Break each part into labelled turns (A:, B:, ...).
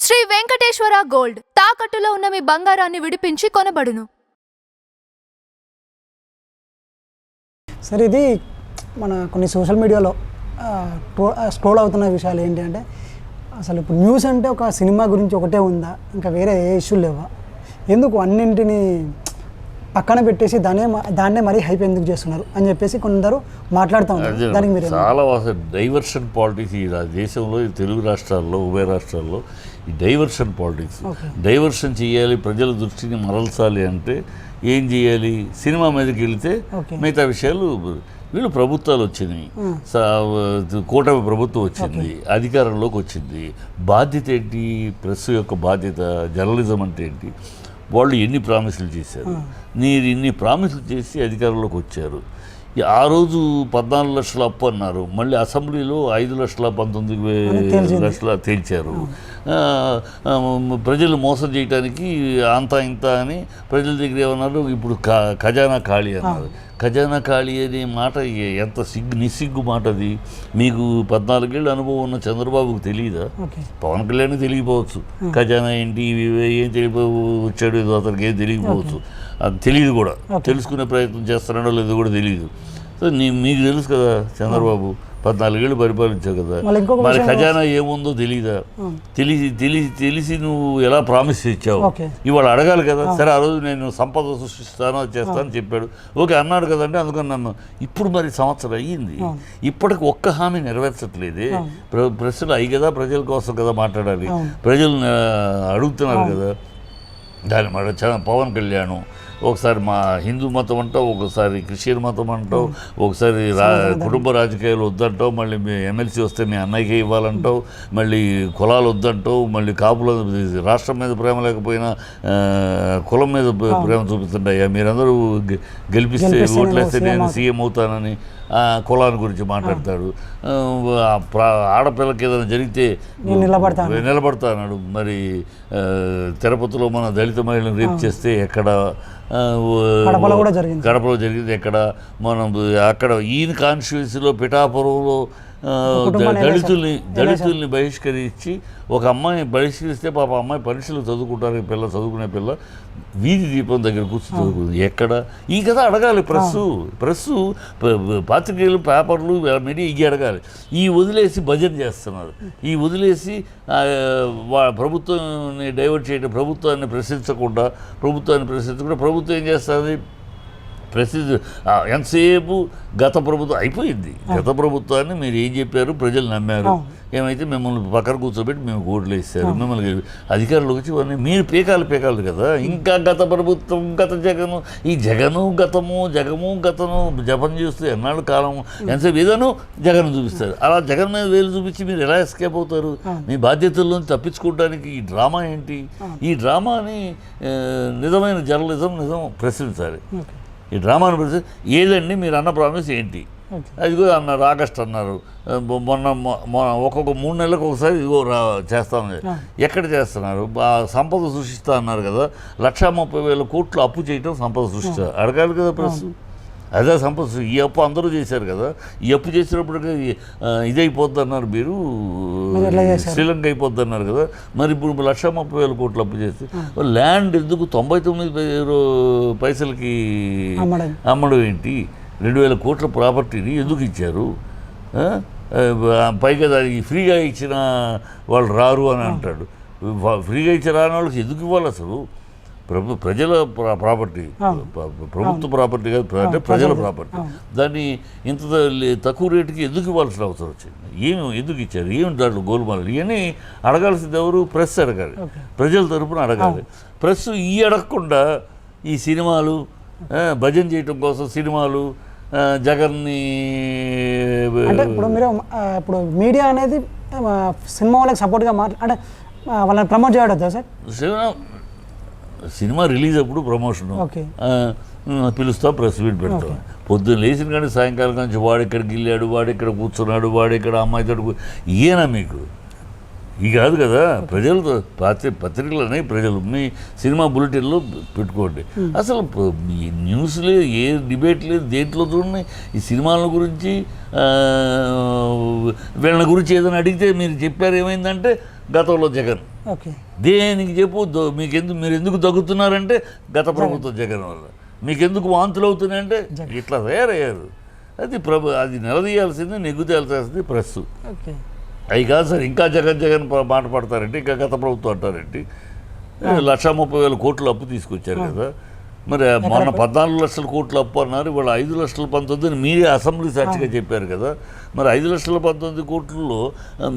A: Shri Venkateswara gold తాకట్టులో ఉన్న మీ బంగారాన్ని విడిపించి కొనబడును.
B: సరే, ఇది మన కొన్ని సోషల్ మీడియాలో స్క్రోల్ అవుతున్న విషయాలు ఏంటి అంటే, అసలు ఇప్పుడు న్యూస్ అంటే ఒక సినిమా గురించి ఒకటే ఉందా, ఇంకా వేరే ఏ ఇష్యూలు లేవా, ఎందుకు అన్నింటినీ పక్కన పెట్టేసి దాన్నే మరీ హైప్ ఎందుకు చేస్తున్నారు అని చెప్పేసి కొందరు మాట్లాడుతూ ఉన్నారు. దానికి మీరు
C: చాలా డైవర్షన్ పాలిటిక్స్ ఈ దేశంలో, ఈ తెలుగు రాష్ట్రాల్లో, ఉభయ రాష్ట్రాల్లో ఈ డైవర్షన్ పాలిటిక్స్. డైవర్షన్ చేయాలి, ప్రజల దృష్టిని మరల్చాలి అంటే ఏం చేయాలి? సినిమా మీదకి వెళితే మిగతా విషయాలు. వీళ్ళు ప్రభుత్వాలు వచ్చినాయి, కూటమి ప్రభుత్వం వచ్చింది, అధికారంలోకి వచ్చింది. బాధ్యత ఏంటి? ప్రెస్ యొక్క బాధ్యత, జర్నలిజం అంటే ఏంటి? వాళ్ళు ఎన్ని ప్రామిసులు చేశారు? మీరు ఇన్ని ప్రామిసులు చేసి అధికారంలోకి వచ్చారు. ఆ రోజు 14 లక్షల అప్పు అన్నారు, మళ్ళీ అసెంబ్లీలో 5,19,000 తేల్చారు. ప్రజలు మోసం చేయడానికి అంతా ఇంత అని ప్రజల దగ్గర ఏమన్నారు, ఇప్పుడు ఖజానా ఖాళీ అన్నారు. ఖజానా ఖాళీ అనే మాట ఎంత నిస్సిగ్గు మాట అది. మీకు 14 ఏళ్ళ అనుభవం ఉన్న చంద్రబాబుకు తెలియదా? పవన్ కళ్యాణ్కి తెలియకపోవచ్చు ఖజానా ఏంటి, ఏం వచ్చాడు, ఏదో అతనికి ఏం తెలియకపోవచ్చు, అది తెలియదు కూడా. తెలుసుకునే ప్రయత్నం చేస్తున్నాడో లేదో కూడా తెలియదు. సో మీకు తెలుసు కదా, చంద్రబాబు 14 ఏళ్ళు పరిపాలించావు కదా, మరి ఖజానా ఏముందో తెలియదా? తెలిసి నువ్వు ఎలా ప్రామిస్ ఇచ్చావు? ఇవాళ అడగాలి కదా. సరే, ఆ రోజు నేను సంపద సృష్టిస్తాను, అది చేస్తాను చెప్పాడు, ఓకే అన్నాడు కదండి, అందుకని నన్ను. ఇప్పుడు మరి సంవత్సరం అయ్యింది, ఇప్పటికి ఒక్క హామీ నెరవేర్చట్లేదే. ప్రశ్నలు అయ్యి కదా, ప్రజల కోసం కదా మాట్లాడాలి, ప్రజలు అడుగుతున్నారు కదా. దాని మాట పవన్ కళ్యాణ్ ఒకసారి మా హిందూ మతం అంటావు, ఒకసారి క్రిస్టియన్ మతం అంటావు, ఒకసారి కుటుంబ రాజకీయాలు వద్దంటావు, మళ్ళీ మీ ఎమ్మెల్సీ వస్తే మీ అన్నయ్యకే ఇవ్వాలంటావు, మళ్ళీ కులాలు వద్దంటావు, మళ్ళీ కాపుల రాష్ట్రం మీద ప్రేమ లేకపోయినా కులం మీద ప్రేమ చూపిస్తుంటాయా? మీరందరూ గెలిపిస్తే ఓట్లేస్తే నేను సీఎం అవుతానని కులాన్ని గురించి మాట్లాడతాడు. ఆడపిల్లకి ఏదైనా జరిగితే నిలబడతా అన్నాడు. మరి తిరుపతిలో మన దళిత మహిళను రేప్ చేస్తే ఎక్కడ, కడపలో జరిగింది ఎక్కడ, మనం అక్కడ ఈయన కాన్స్టిట్యున్సీలో పిఠాపురంలో దళితుల్ని బహిష్కరించి ఒక అమ్మాయిని బహిష్కరిస్తే పాప అమ్మాయి పరీక్షలు చదువుకుంటారు, చదువుకునే పిల్ల వీధి దీపం దగ్గర కూర్చొని చదువుకుంది. ఎక్కడ? ఈ కథ అడగాలి ప్రెస్సు, పాత్రికేయులు, పేపర్లు, మీడియా ఇవి అడగాలి. ఈ వదిలేసి భజన చేస్తున్నారు, ఈ వదిలేసి ప్రభుత్వాన్ని డైవర్ట్ చేయడం, ప్రభుత్వాన్ని ప్రశ్నించకుండా ప్రభుత్వం ఏం చేస్తుంది? ఎంతసేపు గత ప్రభుత్వం అయిపోయింది. గత ప్రభుత్వాన్ని మీరు ఏం చెప్పారు, ప్రజలు నమ్మారు. ఏమైతే మిమ్మల్ని పక్కన కూర్చోబెట్టి మేము ఓట్లు వేస్తారు, మిమ్మల్ని అధికారులకు వచ్చి ఇవన్నీ మీరు పేకాలు కదా. ఇంకా గత ప్రభుత్వం, గత జగను, ఈ జగము గతము జపం చేస్తూ ఎన్నాళ్ళు కాలం ఎంతసేపు ఏదనో జగన్ చూపిస్తారు. అలా జగన్ మీద వేలు చూపించి మీరు ఎలా ఎస్కేప్ అవుతారు? మీ బాధ్యతల్లోంచి తప్పించుకోవడానికి ఈ డ్రామా ఏంటి? ఈ డ్రామాని నిజమైన జర్నలిజం ప్రశ్నించాలి. ఈ డ్రామాను ప్రశ్న ఏదండి మీరు అన్న ప్రామిస్ ఏంటి? అదిగో అన్నారు, ఆగస్ట్ అన్నారు, మొన్న ఒక్కొక్క 3 నెలలకు ఒకసారి ఇదిగో చేస్తాను. ఎక్కడ చేస్తున్నారు? సంపద సృష్టిస్తా అన్నారు కదా, 1,30,000 కోట్లు అప్పు చేయటం సంపద సృష్టి అడగాలి కదా ప్రెస్. అదే సంపద. ఈ అప్పు అందరూ చేశారు కదా, ఈ అప్పు చేసినప్పుడు ఇదైపోద్ది అన్నారు మీరు, శ్రీలంక అయిపోద్ది అన్నారు కదా. మరి ఇప్పుడు 1,30,000 కోట్లు అప్పు చేస్తే ల్యాండ్ ఎందుకు 99 పైసలకి అమ్మడం ఏంటి? 2,000 కోట్ల ప్రాపర్టీని ఎందుకు ఇచ్చారు? పైగా దానికి ఫ్రీగా ఇచ్చిన వాళ్ళు రారు అని అంటాడు. ఫ్రీగా ఇచ్చిన రాని వాళ్ళకి ఎందుకు ఇవ్వాలి అసలు? ప్రజల ప్రాపర్టీ, ప్రభుత్వ ప్రాపర్టీ కాదు, అంటే ప్రజల ప్రాపర్టీ. దాన్ని ఇంత తక్కువ రేటుకి ఎందుకు ఇవ్వాల్సిన అవసరం వచ్చింది? ఎందుకు ఇచ్చారు? ఏమి దాంట్లో గోల్మాలు? ఇవన్నీ అడగాల్సింది ఎవరు? ప్రెస్ అడగాలి, ప్రజల తరపున అడగాలి. ప్రెస్ అడగకుండా ఈ సినిమాలు భజన చేయటం కోసం సినిమాలు, జగన్ని
B: ఇప్పుడు మీడియా అనేది సినిమా వాళ్ళకి సపోర్ట్గా అంటే వాళ్ళని ప్రమోట్ చేయడం సార్.
C: సినిమా రిలీజ్ అప్పుడు ప్రమోషను పిలుస్తాం, ప్రెస్ మీట్ పెడతాం. పొద్దున్న లేచిన కానీ సాయంకాలం నుంచి వాడెక్కడికి వెళ్ళాడు, వాడెక్కడ కూర్చున్నాడు, వాడెక్కడ అమ్మాయి తోడు, ఈయన మీకు ఇది కాదు కదా, ప్రజలతో పత్రికలనే ప్రజలు మీ సినిమా బులెటిన్లో పెట్టుకోండి. అసలు ఈ న్యూస్ లేదు, ఏ డిబేట్ లేదు, దేంట్లో చూడండి ఈ సినిమాల గురించి వీళ్ళ గురించి ఏదైనా అడిగితే మీరు చెప్పారు ఏమైందంటే గతంలో జగన్.
B: ఓకే,
C: దేనికి చెప్పు మీరు ఎందుకు తగ్గుతున్నారంటే గత ప్రభుత్వం జగన్ వల్ల, మీకెందుకు వాంతులు అవుతున్నాయంటే ఇట్లా తయారయ్యారు. అది నిలదీయాల్సింది, నెగ్గు తేల్చాల్సింది ప్రెస్.
B: ఓకే,
C: అవి కాదు సార్, ఇంకా జగన్ మాట పడతారంటే, ఇంకా గత ప్రభుత్వం అంటారంటే 1,30,000 కోట్లు అప్పు తీసుకొచ్చారు కదా. మరి మొన్న 14 లక్షల కోట్లు అప్పు అన్నారు, ఇవాళ 5,19,000 మీరే అసెంబ్లీ సాక్షిగా చెప్పారు కదా. మరి 5,19,000 కోట్లలో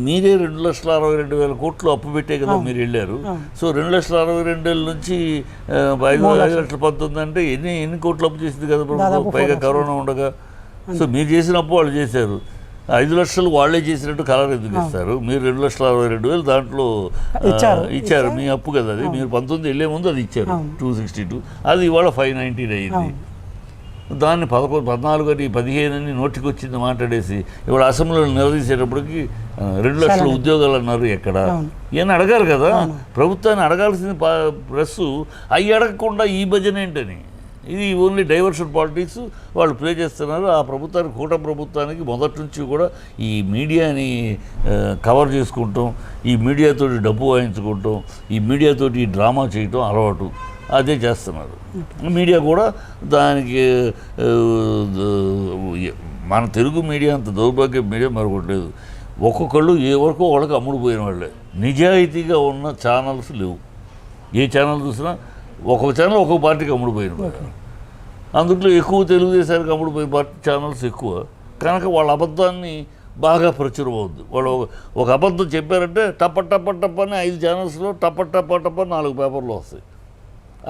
C: మీరే 2,62,000 కోట్లు అప్పు పెట్టే కదా మీరు వెళ్ళారు. సో 2,62,000 నుంచి 5,19,000 అంటే ఎన్ని కోట్లు అప్పు చేసింది కదా ప్రభుత్వం, పైగా కరోనా ఉండగా. సో మీరు చేసిన అప్పు వాళ్ళు చేశారు. 5 లక్షలు వాళ్ళే చేసినట్టు కలర్ ఎందుకు ఇస్తారు? మీరు 2,62,000 దాంట్లో ఇచ్చారు, మీ అప్పు కదా అది. మీరు 19 వెళ్ళే ముందు అది ఇచ్చారు 262, అది ఇవాళ 519 అయింది. దాన్ని 14 అని 15 అని నోటికి వచ్చింది మాట్లాడేసి ఇవాళ అసెంబ్లీలో నిలదీసేటప్పటికి 2 లక్షల ఉద్యోగాలు అన్నారు. ఎక్కడ ఇవన్నీ అడగారు కదా, ప్రభుత్వాన్ని అడగాల్సింది ప్రెస్. అవి అడగకుండా ఈ భజన ఏంటని, ఇది ఓన్లీ డైవర్షన్ పాలిటిక్స్ వాళ్ళు ప్లే చేస్తున్నారు. ఆ ప్రభుత్వానికి, కూటమి ప్రభుత్వానికి మొదటి నుంచి కూడా ఈ మీడియాని కవర్ చేసుకుంటాం, ఈ మీడియాతోటి డబ్బు వాయించుకుంటాం, ఈ మీడియాతోటి డ్రామా చేయటం అలవాటు, అదే చేస్తున్నారు. మీడియా కూడా దానికి మన తెలుగు మీడియా అంత దౌర్భాగ్య మీడియా మరొకటి లేదు. ఒక్కొక్కళ్ళు ఏ వరకు వాళ్ళకి అమ్ముడు పోయిన వాళ్ళే. నిజాయితీగా ఉన్న ఛానల్స్ లేవు. ఏ ఛానల్ చూసినా ఒక్కొక్క ఛానల్ ఒక్కొక్క పార్టీకి అమ్ముడుపోయిన, అందులో ఎక్కువ తెలుగుదేశానికి అమ్ముడుపోయిన పార్టీ ఛానల్స్ ఎక్కువ కనుక వాళ్ళ అబద్ధాన్ని బాగా ప్రచురం అవుద్ది. వాళ్ళు ఒక అబద్ధం చెప్పారంటే టప్ప అని 5 ఛానల్స్లో టప్ప 4 పేపర్లు వస్తాయి.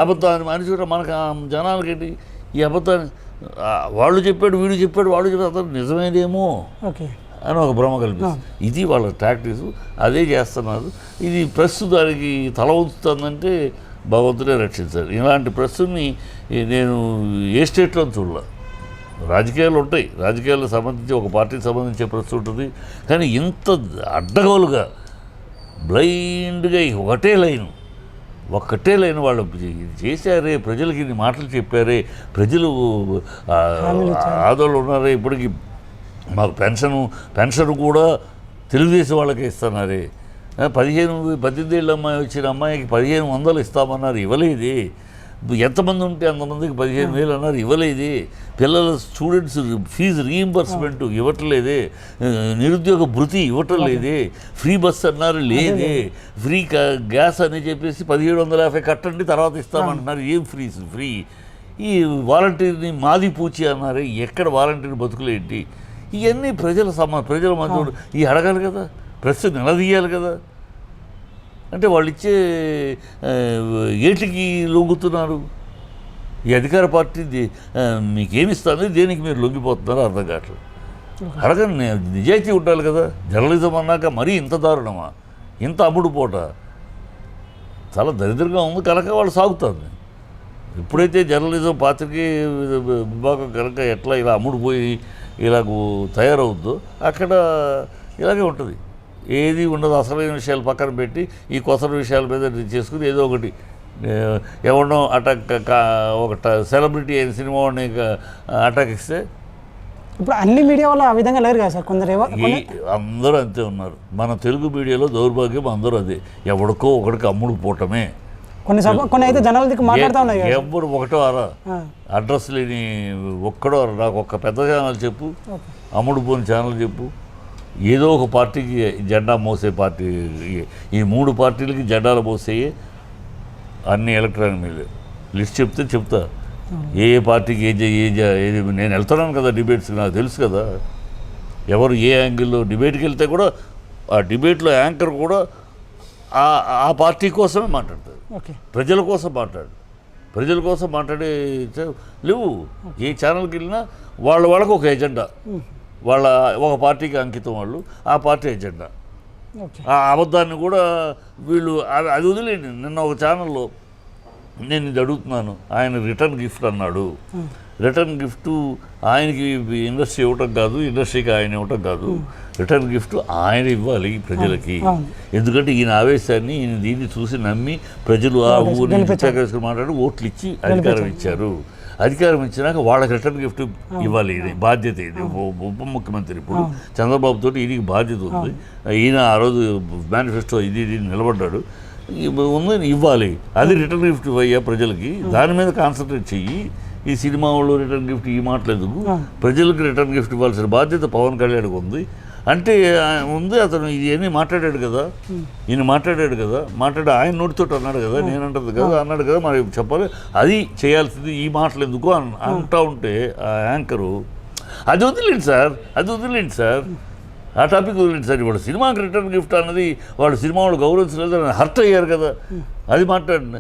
C: అబద్ధాన్ని మనిషి మనకు జనాలకేంటి ఈ అబద్ధాన్ని వాళ్ళు చెప్పాడు, వీడు చెప్పాడు, వాడు చెప్పాడు, అతను నిజమేదేమో అని ఒక భ్రమ కల్పిస్తుంది. ఇది వాళ్ళ టాక్టిక్స్, అదే చేస్తున్నారు. ఇది ప్రెస్ దానికి తల ఉంచుతుందంటే భగవంతుడే రక్షించారు. ఇలాంటి ప్రెస్ని నేను ఏ స్టేట్లో చూడలే. రాజకీయాలు ఉంటాయి, రాజకీయాలకు సంబంధించి ఒక పార్టీకి సంబంధించే ప్రెస్ ఉంటుంది, కానీ ఇంత అడ్డగోలుగా బ్లైండ్గా ఒకటే లైన్ వాళ్ళు చేశారే, ప్రజలకి ఇన్ని మాటలు చెప్పారే, ప్రజలు ఆదోళన ఉన్నారే, ఇప్పటికి మాకు పెన్షన్ కూడా తెలుగుదేశం వాళ్ళకే ఇస్తున్నారే, 18 ఏళ్ళ అమ్మాయి వచ్చిన అమ్మాయికి 1,500 ఇస్తామన్నారు, ఇవ్వలేదే. ఎంతమంది ఉంటే అంతమందికి 15,000 అన్నారు, ఇవ్వలేదే. పిల్లల స్టూడెంట్స్ ఫీజు రీయింబర్స్మెంట్ ఇవ్వట్లేదే, నిరుద్యోగ భృతి ఇవ్వట్లేదే, ఫ్రీ బస్ అన్నారు లేదే, ఫ్రీ గ్యాస్ అని చెప్పేసి 1750 కట్టండి తర్వాత ఇస్తామంటున్నారు. ఏం ఫ్రీ? ఈ వాలంటీర్ని మాది పూచి అన్నారు, ఎక్కడ వాలంటీర్ బతుకులేంటి? ఇవన్నీ ప్రజల మధ్య ఈ అడగాలి కదా, ప్రెస్ నిలదీయాలి కదా. అంటే వాళ్ళు ఇచ్చే ఏటికి లొంగుతున్నారు. ఈ అధికార పార్టీ మీకేమిస్తుంది, దేనికి మీరు లొంగిపోతున్నారో అర్థం కావట్లేదు. అడగండి, నిజాయితీ ఉండాలి కదా. జర్నలిజం అన్నాక మరీ ఇంత దారుణమా, ఇంత అమ్ముడు పూట, చాలా దరిద్రంగా ఉంది కనుక వాళ్ళు సాగుతుంది. ఎప్పుడైతే జర్నలిజం పాత్రికే విభాగం కనుక ఎట్లా ఇలా అమ్ముడుపోయి ఇలాగ తయారవుద్దో అక్కడ ఇలాగే ఉంటుంది. ఏది ఉండదు, అసలైన విషయాలు పక్కన పెట్టి ఈ కొత్త విషయాల మీద చేసుకుని ఏదో ఒకటి ఎవరినో ఒక సెలబ్రిటీ అయిన సినిమా వాడిని అటాక్ ఇస్తే.
B: ఇప్పుడు అన్ని మీడియా వాళ్ళు ఆ విధంగా లేరు కదా సార్, కొందరు
C: అందరూ అంతే ఉన్నారు. మన తెలుగు మీడియాలో దౌర్భాగ్యం అందరూ అదే, ఎవడికో ఒకడికి అమ్ముడు పోవటమే.
B: కొన్ని అయితే జనాలకి మాట్లాడుతూ ఉన్నాయి,
C: ఎవరు ఒకటో అరా అడ్రస్ లేని ఒక్కడో నాకు ఒక పెద్ద ఛానల్ చెప్పు, అమ్ముడు పోని ఛానల్ చెప్పు, ఏదో ఒక పార్టీకి జెండా మోసే పార్టీ. ఈ 3 పార్టీలకి జెండాలు మోసేయి అన్ని ఎలక్ట్రానిక్ మీడియా లిస్ట్ చెప్తా, ఏ పార్టీకి ఏది. నేను వెళ్తున్నాను కదా డిబేట్స్కి, నాకు తెలుసు కదా ఎవరు ఏ యాంగిల్లో. డిబేట్కి వెళ్తే కూడా ఆ డిబేట్లో యాంకర్ కూడా ఆ పార్టీ కోసమే మాట్లాడతారు, ప్రజల కోసం మాట్లాడే లేవు. ఏ ఛానల్కి వెళ్ళినా వాళ్ళకు ఒక ఎజెండా, వాళ్ళ ఒక పార్టీకి అంకితం, వాళ్ళు ఆ పార్టీ ఎజెండా. ఆ అబద్ధాన్ని కూడా వీళ్ళు అది వదిలేండి. నిన్న ఒక ఛానల్లో నేను ఇది అడుగుతున్నాను, ఆయన రిటర్న్ గిఫ్ట్ అన్నాడు, రిటర్న్ గిఫ్ట్ ఆయనకి ఇండస్ట్రీ ఇవ్వటం కాదు, ఇండస్ట్రీకి ఆయన ఇవ్వటం కాదు, రిటర్న్ గిఫ్ట్ ఆయన ఇవ్వాలి ప్రజలకి. ఎందుకంటే ఈయన ఆవేశాన్ని, ఈయన దీన్ని చూసి నమ్మి ప్రజలు ఆ ఊరిని చుట్టాకేసుకుని మాట్లాడి ఓట్లు ఇచ్చి అధికారం ఇచ్చారు. అధికారం ఇచ్చినాక వాళ్ళకి రిటర్న్ గిఫ్ట్ ఇవ్వాలి. ఇది బాధ్యత. ఇది ఉప ముఖ్యమంత్రి ఇప్పుడు చంద్రబాబు తోటి ఈయనకి బాధ్యత ఉంది. ఈయన ఆ రోజు మేనిఫెస్టో ఇది నిలబడ్డాడు, ఉంది ఇవ్వాలి. అది రిటర్న్ గిఫ్ట్ ఇవ్వయ్యా ప్రజలకి, దాని మీద కాన్సన్ట్రేట్ చెయ్యి. ఈ సినిమా వాళ్ళు రిటర్న్ గిఫ్ట్ ఈ మాటలేదుకు, ప్రజలకు రిటర్న్ గిఫ్ట్ ఇవ్వాల్సిన బాధ్యత పవన్ కళ్యాణ్కి ఉంది అంటే ఉంది. అతను ఇవన్నీ మాట్లాడాడు కదా, ఈయన మాట్లాడాడు కదా, ఆయన నోటితో అన్నాడు కదా, నేనంటది కదా అన్నాడు కదా, మరి చెప్పాలి. అది చేయాల్సింది. ఈ మాటలు ఎందుకు అంటూ ఉంటే ఆ యాంకరు అది వదిలేండి సార్, ఆ టాపిక్ వదిలేండి సార్. ఇవాడు సినిమాకి రిటర్న్ గిఫ్ట్ అన్నది వాళ్ళు సినిమా వాళ్ళు గౌరవించలేదు, హర్ట్ అయ్యారు కదా, అది మాట్లాడిన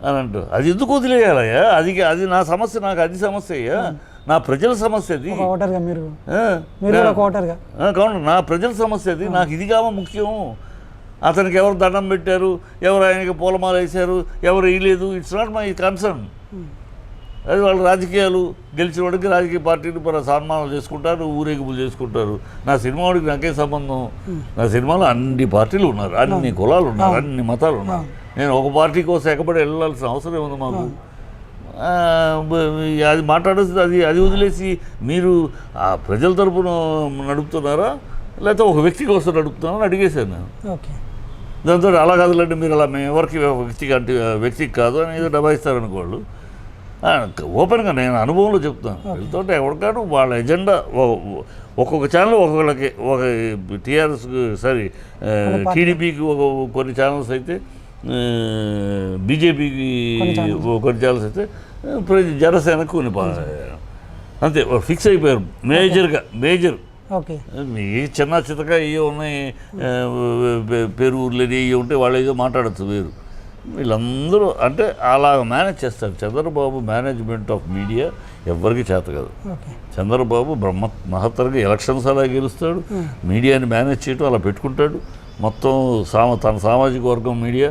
C: అని అంటారు. అది ఎందుకు వదిలేయాలయ్యా? అది నా సమస్య, నాకు అది సమస్య అయ్యా, నా ప్రజల సమస్య అది. కావున నా ప్రజల సమస్య అది, నాకు ఇది కావ ముఖ్యం. అతనికి ఎవరు దండం పెట్టారు, ఎవరు ఆయనకి పూలమాల వేశారు, ఎవరు వేయలేదు, ఇట్స్ నాట్ మై కన్సర్న్. అది వాళ్ళ రాజకీయాలు, గెలిచిన వాడికి రాజకీయ పార్టీని సన్మానాలు చేసుకుంటారు, ఊరేగింపులు చేసుకుంటారు. నా సినిమా వాడికి నాకే సంబంధం? నా సినిమాలో అన్ని పార్టీలు ఉన్నారు, అన్ని కులాలు ఉన్నారు, అన్ని మతాలు ఉన్నారు. నేను ఒక పార్టీ కోసం ఎక్కబడి వెళ్ళాల్సిన అవసరం ఏముంది మాకు? అది మాట్లాడాల్సింది అది వదిలేసి మీరు ఆ ప్రజల తరపున నడుపుతున్నారా లేకపోతే ఒక వ్యక్తి కోసం నడుపుతున్నారా అని అడిగేశాను నేను. దాంతో అలా కాదులంటే మీరు అలా మేము ఎవరికి వ్యక్తికి కాదు అని ఏదో దబాయిస్తారనుకోళ్ళు. ఓపెన్గా నేను అనుభవంలో చెప్తాను. వెళ్తుంటే ఎవరికాడు వాళ్ళ ఎజెండా ఒక్కొక్క ఛానల్ ఒక్కొక్కళ్ళకి, ఒక టీఆర్ఎస్కి టీడీపీకి కొన్ని ఛానల్స్ అయితే, బీజేపీకి కొన్ని ఛానల్స్ అయితే, జనసేనకు కొన్ని అంతే ఫిక్స్ అయిపోయారు మేజర్. ఏ చిన్న చితక ఇవి ఉన్నాయి, పేరు ఊర్లేని ఇవి ఉంటే వాళ్ళు ఏదో మాట్లాడచ్చు వేరు. వీళ్ళందరూ అంటే అలా మేనేజ్ చేస్తారు. చంద్రబాబు మేనేజ్మెంట్ ఆఫ్ మీడియా ఎవరికి చేత కాదు. చంద్రబాబు మహత్తరగా ఎలక్షన్స్ అలా గెలుస్తాడు, మీడియాని మేనేజ్ చేయటం అలా పెట్టుకుంటాడు. మొత్తం తన సామాజిక వర్గం మీడియా,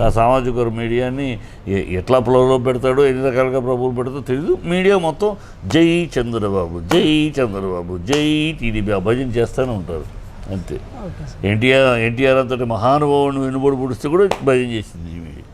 C: ఆ సామాజిక వర్గ మీడియాని ఎట్లా ఫ్లోలో పెడతాడో, ఎన్ని రకాలుగా ప్రభువులు పెడతాడో తెలియదు. మీడియా మొత్తం జై చంద్రబాబు, జై టీడీపీ ఆ భజన చేస్తూనే ఉంటారు అంతే. ఎన్టీఆర్ అంతటి మహానుభావుని వెనుబడి పుడిస్తే కూడా భజన చేసింది ఈ మీడియా.